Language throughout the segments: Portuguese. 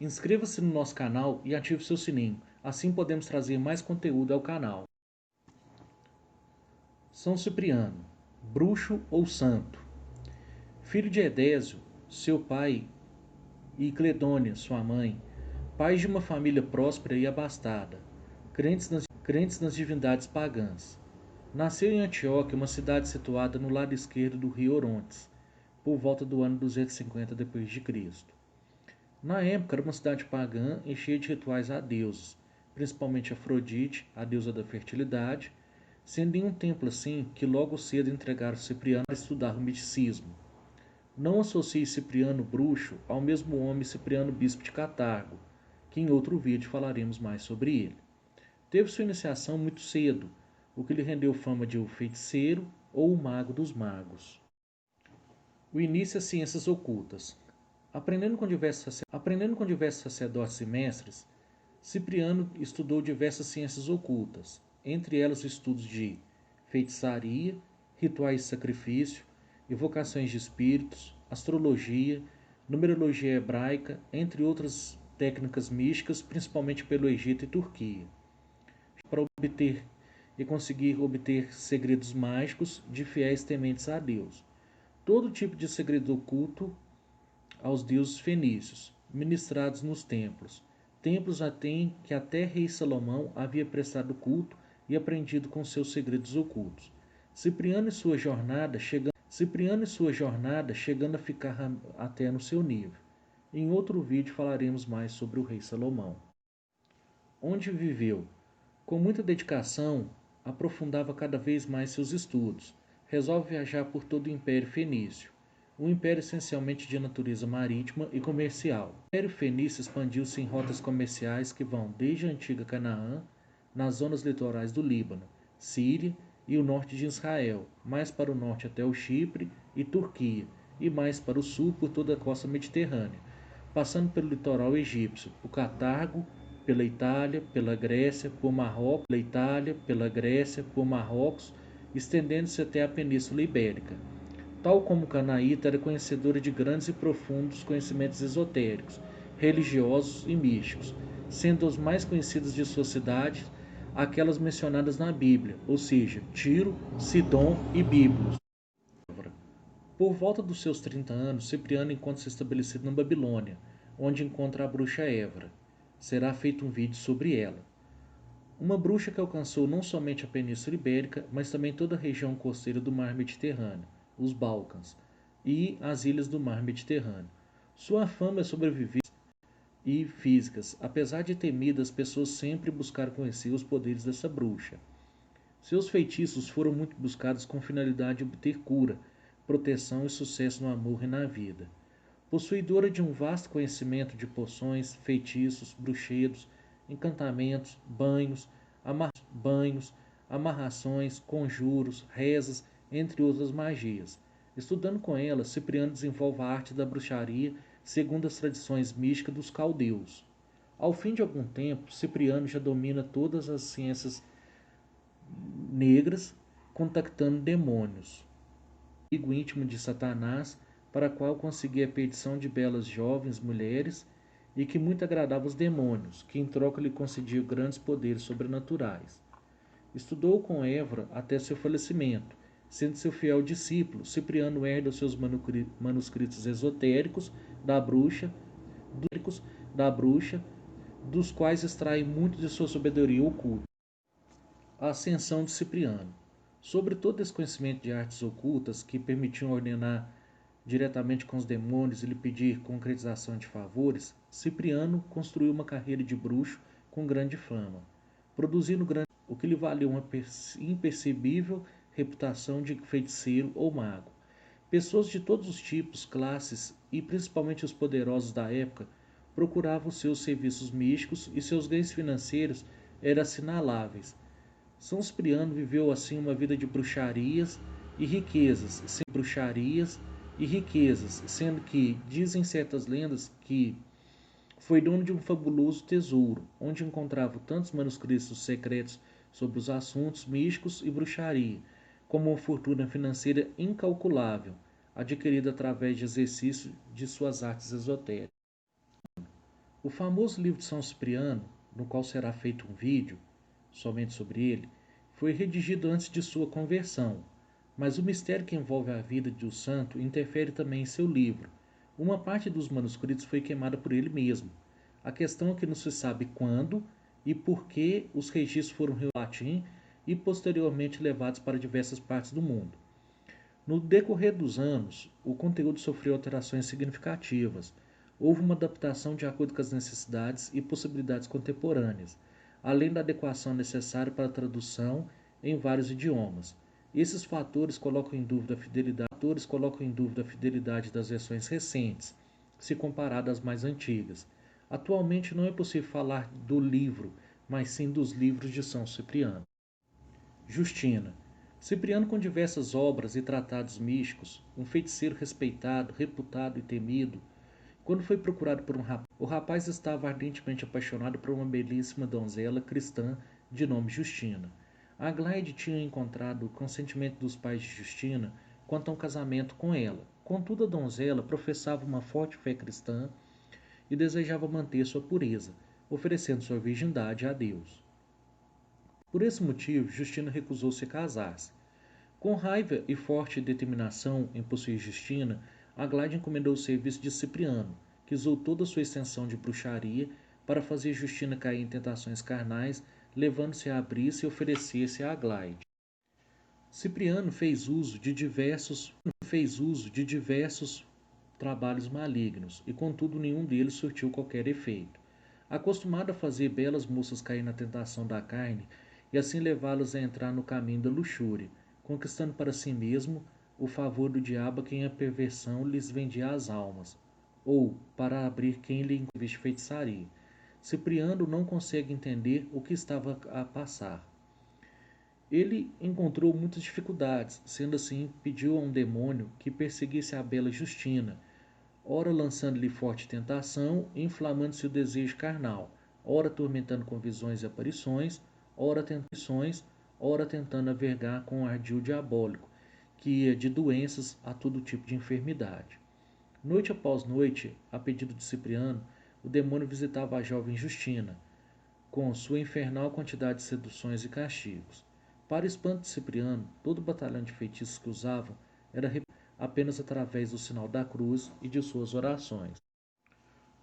Inscreva-se no nosso canal e ative seu sininho, assim podemos trazer mais conteúdo ao canal. São Cipriano, bruxo ou santo. Filho de Edésio, seu pai, e Cledônia, sua mãe, pais de uma família próspera e abastada, crentes nas divindades pagãs. Nasceu em Antioquia, uma cidade situada no lado esquerdo do rio Orontes, por volta do ano 250 d.C. Na época era uma cidade pagã e cheia de rituais a deuses, principalmente Afrodite, a deusa da fertilidade, sendo em um templo assim que logo cedo entregaram Cipriano para estudar o misticismo. Não associe Cipriano bruxo ao mesmo homem Cipriano bispo de Catargo, que em outro vídeo falaremos mais sobre ele. Teve sua iniciação muito cedo, o que lhe rendeu fama de o feiticeiro ou o mago dos magos. O início às ciências ocultas. Aprendendo com diversos sacerdotes e mestres, Cipriano estudou diversas ciências ocultas, entre elas estudos de feitiçaria, rituais de sacrifício, evocações de espíritos, astrologia, numerologia hebraica, entre outras técnicas místicas, principalmente pelo Egito e Turquia, para obter e conseguir obter segredos mágicos de fiéis tementes a Deus. Todo tipo de segredo oculto aos deuses fenícios, ministrados nos templos. Templos que até rei Salomão havia prestado culto e aprendido com seus segredos ocultos. Cipriano e sua jornada chegando a ficar até no seu nível. Em outro vídeo falaremos mais sobre o rei Salomão. Onde viveu? Com muita dedicação, aprofundava cada vez mais seus estudos. Resolve viajar por todo o Império Fenício, um império essencialmente de natureza marítima e comercial. O Império Fenício expandiu-se em rotas comerciais que vão desde a antiga Canaã, nas zonas litorais do Líbano, Síria e o norte de Israel, mais para o norte até o Chipre e Turquia, e mais para o sul por toda a costa mediterrânea, passando pelo litoral egípcio, por Catargo, pela Itália, pela Grécia, por Marrocos, estendendo-se até a Península Ibérica. Tal como Canaíta, era conhecedora de grandes e profundos conhecimentos esotéricos, religiosos e místicos, sendo os mais conhecidos de sua cidade aquelas mencionadas na Bíblia, ou seja, Tiro, Sidom e Biblos. Por volta dos seus 30 anos, Cipriano encontra-se estabelecido na Babilônia, onde encontra a bruxa Évora. Será feito um vídeo sobre ela. Uma bruxa que alcançou não somente a Península Ibérica, mas também toda a região costeira do Mar Mediterrâneo, os Balcãs, e as ilhas do Mar Mediterrâneo. Sua fama é sobreviver e físicas. Apesar de temida, as pessoas sempre buscaram conhecer os poderes dessa bruxa. Seus feitiços foram muito buscados com finalidade de obter cura, proteção e sucesso no amor e na vida. Possuidora de um vasto conhecimento de poções, feitiços, bruxedos, encantamentos, banhos, amarrações, conjuros, rezas, entre outras magias. Estudando com ela, Cipriano desenvolve a arte da bruxaria segundo as tradições místicas dos caldeus. Ao fim de algum tempo, Cipriano já domina todas as ciências negras, contactando demônios. Amigo íntimo de Satanás, para a qual conseguia a perdição de belas jovens mulheres e que muito agradava os demônios, que em troca lhe concediam grandes poderes sobrenaturais. Estudou com Évora até seu falecimento, sendo seu fiel discípulo. Cipriano herda os seus manuscritos esotéricos da bruxa, dos quais extrai muito de sua sabedoria oculta. A ascensão de Cipriano. Sobre todo esse conhecimento de artes ocultas que permitiam ordenar diretamente com os demônios e lhe pedir concretização de favores, Cipriano construiu uma carreira de bruxo com grande fama, produzindo o que lhe valeu uma impercebível reputação de feiticeiro ou mago. Pessoas de todos os tipos, classes e principalmente os poderosos da época procuravam seus serviços místicos e seus ganhos financeiros eram assinaláveis. São Cipriano viveu assim uma vida de bruxarias e riquezas, sendo que dizem certas lendas que foi dono de um fabuloso tesouro, onde encontrava tantos manuscritos secretos sobre os assuntos místicos e bruxaria, como uma fortuna financeira incalculável, adquirida através de exercício de suas artes esotéricas. O famoso livro de São Cipriano, no qual será feito um vídeo somente sobre ele, foi redigido antes de sua conversão, mas o mistério que envolve a vida do santo interfere também em seu livro. Uma parte dos manuscritos foi queimada por ele mesmo. A questão é que não se sabe quando e por que os registros foram reunidos em latim e posteriormente levados para diversas partes do mundo. No decorrer dos anos, o conteúdo sofreu alterações significativas. Houve uma adaptação de acordo com as necessidades e possibilidades contemporâneas, além da adequação necessária para a tradução em vários idiomas. Esses fatores colocam em dúvida a fidelidade das versões recentes, se comparada às mais antigas. Atualmente não é possível falar do livro, mas sim dos livros de São Cipriano. Justina. Cipriano, com diversas obras e tratados místicos, um feiticeiro respeitado, reputado e temido, quando foi procurado por um rapaz, o rapaz estava ardentemente apaixonado por uma belíssima donzela cristã de nome Justina. Aglaide tinha encontrado o consentimento dos pais de Justina quanto a um casamento com ela. Contudo, a donzela professava uma forte fé cristã e desejava manter sua pureza, oferecendo sua virgindade a Deus. Por esse motivo, Justina recusou-se a casar-se. Com raiva e forte determinação em possuir Justina, Aglaide encomendou o serviço de Cipriano, que usou toda a sua extensão de bruxaria para fazer Justina cair em tentações carnais, levando-se a abrir-se e oferecer-se a Aglaide. Cipriano fez uso de diversos trabalhos malignos, e contudo nenhum deles surtiu qualquer efeito. Acostumado a fazer belas moças cair na tentação da carne e assim levá-las a entrar no caminho da luxúria, conquistando para si mesmo o favor do diabo a quem a perversão lhes vendia as almas, ou para abrir quem lhe incumbe feitiçaria. Cipriano não consegue entender o que estava a passar. Ele encontrou muitas dificuldades, sendo assim, pediu a um demônio que perseguisse a bela Justina, ora lançando-lhe forte tentação, inflamando-se o desejo carnal, ora atormentando com visões e aparições, ora tentando avergar com ardil diabólico, que ia de doenças a todo tipo de enfermidade. Noite após noite, a pedido de Cipriano, o demônio visitava a jovem Justina, com sua infernal quantidade de seduções e castigos. Para o espanto de Cipriano, todo o batalhão de feitiços que usavam era apenas através do sinal da cruz e de suas orações.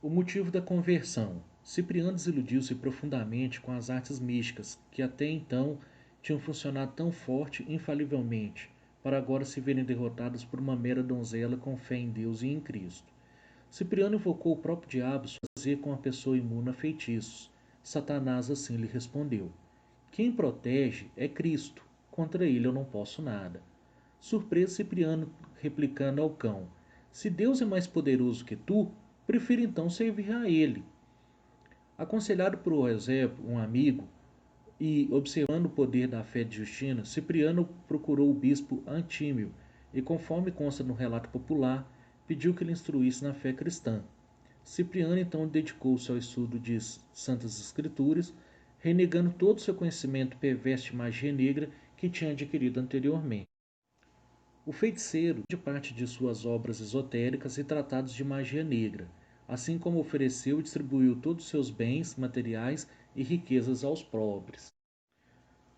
O motivo da conversão. Cipriano desiludiu-se profundamente com as artes místicas, que até então tinham funcionado tão forte e infalivelmente, para agora se verem derrotadas por uma mera donzela com fé em Deus e em Cristo. Cipriano invocou o próprio diabo para fazer com a pessoa imune a feitiços. Satanás assim lhe respondeu: quem protege é Cristo, contra ele eu não posso nada. Surpreso, Cipriano replicando ao cão: se Deus é mais poderoso que tu, prefiro então servir a ele. Aconselhado por Eusébio, um amigo, e observando o poder da fé de Justina, Cipriano procurou o bispo Antímio e, conforme consta no relato popular, pediu que lhe instruísse na fé cristã. Cipriano então dedicou-se ao estudo de Santas Escrituras, renegando todo o seu conhecimento perverso de magia negra que tinha adquirido anteriormente. O feiticeiro de parte de suas obras esotéricas e tratados de magia negra, assim como ofereceu e distribuiu todos os seus bens materiais e riquezas aos pobres.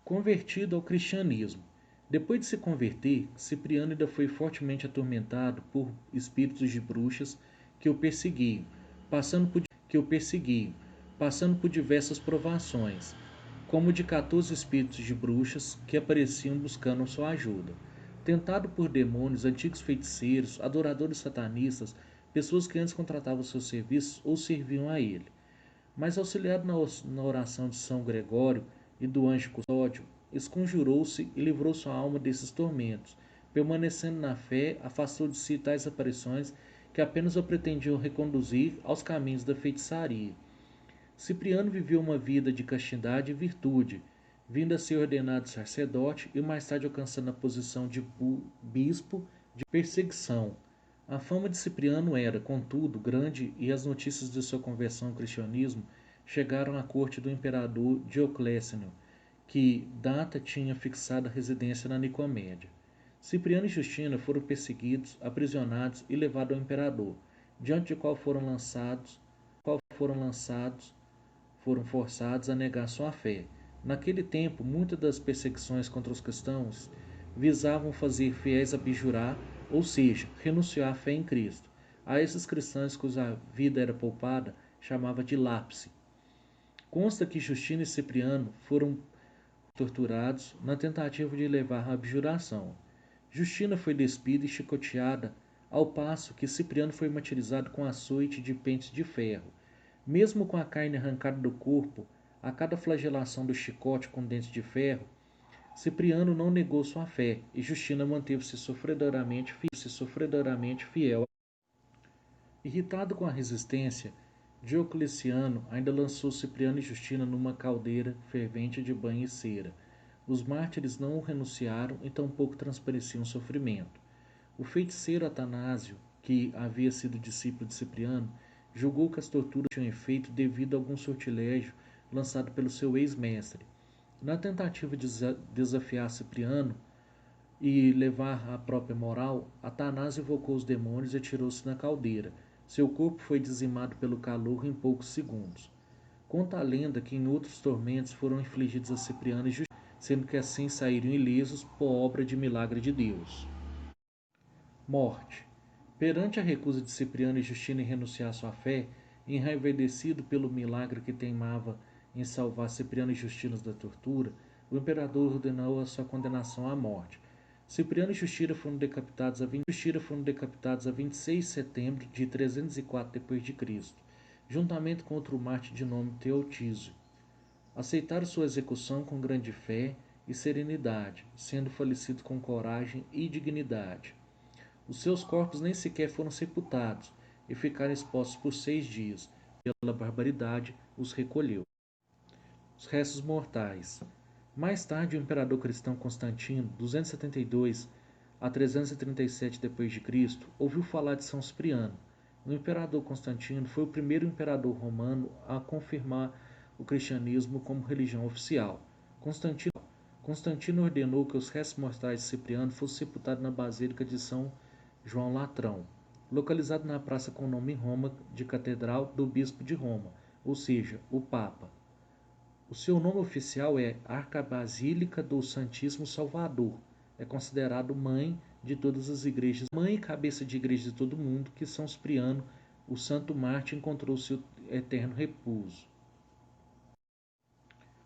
Convertido ao cristianismo. Depois de se converter, Cipriano ainda foi fortemente atormentado por espíritos de bruxas que o perseguiam, passando por diversas provações, como de 14 espíritos de bruxas que apareciam buscando sua ajuda. Tentado por demônios, antigos feiticeiros, adoradores satanistas, pessoas que antes contratavam seus serviços ou serviam a ele. Mas auxiliado na oração de São Gregório e do anjo custódio, esconjurou-se e livrou sua alma desses tormentos. Permanecendo na fé, afastou de si tais aparições que apenas o pretendiam reconduzir aos caminhos da feitiçaria. Cipriano viveu uma vida de castidade e virtude, vindo a ser ordenado sacerdote e mais tarde alcançando a posição de bispo de perseguição. A fama de Cipriano era, contudo, grande e as notícias de sua conversão ao cristianismo chegaram à corte do imperador Diocleciano, que data tinha fixado a residência na Nicomédia. Cipriano e Justina foram perseguidos, aprisionados e levados ao imperador, diante do qual foram lançados foram forçados a negar sua fé. Naquele tempo, muitas das perseguições contra os cristãos visavam fazer fiéis abjurar, ou seja, renunciar à fé em Cristo. A esses cristãos cuja vida era poupada, chamava de lápise. Consta que Justino e Cipriano foram torturados na tentativa de levar à abjuração. Justina foi despida e chicoteada, ao passo que Cipriano foi martirizado com açoite de pentes de ferro. Mesmo com a carne arrancada do corpo, a cada flagelação do chicote com dentes de ferro, Cipriano não negou sua fé e Justina manteve-se sofredoramente fiel. Irritado com a resistência, Diocleciano ainda lançou Cipriano e Justina numa caldeira fervente de banho e cera. Os mártires não renunciaram e tampouco transpareciam sofrimento. O feiticeiro Atanásio, que havia sido discípulo de Cipriano, julgou que as torturas tinham efeito devido a algum sortilégio lançado pelo seu ex-mestre. Na tentativa de desafiar Cipriano e levar a própria moral, Atanásio invocou os demônios e atirou-se na caldeira. Seu corpo foi dizimado pelo calor em poucos segundos. Conta a lenda que em outros tormentos foram infligidos a Cipriano e Justina, sendo que assim saíram ilesos por obra de milagre de Deus. Morte. Perante a recusa de Cipriano e Justina em renunciar à sua fé, enraivecido pelo milagre que teimava em salvar Cipriano e Justina da tortura, o imperador ordenou a sua condenação à morte. Cipriano e Justina foram decapitados a 26 de setembro de 304 d.C., juntamente com outro mártir de nome Teotísio. Aceitaram sua execução com grande fé e serenidade, sendo falecidos com coragem e dignidade. Os seus corpos nem sequer foram sepultados e ficaram expostos por 6 dias. Pela barbaridade, os recolheu. Os restos mortais. Mais tarde, o imperador cristão Constantino, 272 a 337 d.C., ouviu falar de São Cipriano. O imperador Constantino foi o primeiro imperador romano a confirmar o cristianismo como religião oficial. Constantino ordenou que os restos mortais de Cipriano fossem sepultados na Basílica de São João Latrão, localizado na praça com o nome em Roma de Catedral do Bispo de Roma, ou seja, o Papa. O seu nome oficial é Arcabasílica do Santíssimo Salvador. É considerado mãe de todas as igrejas, mãe e cabeça de igreja de todo o mundo, que São Cipriano, o santo mártir, encontrou seu eterno repouso.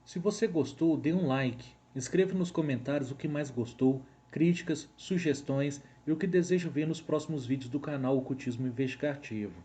Se você gostou, dê um like, escreva nos comentários o que mais gostou, críticas, sugestões e o que deseja ver nos próximos vídeos do canal Ocultismo Investigativo.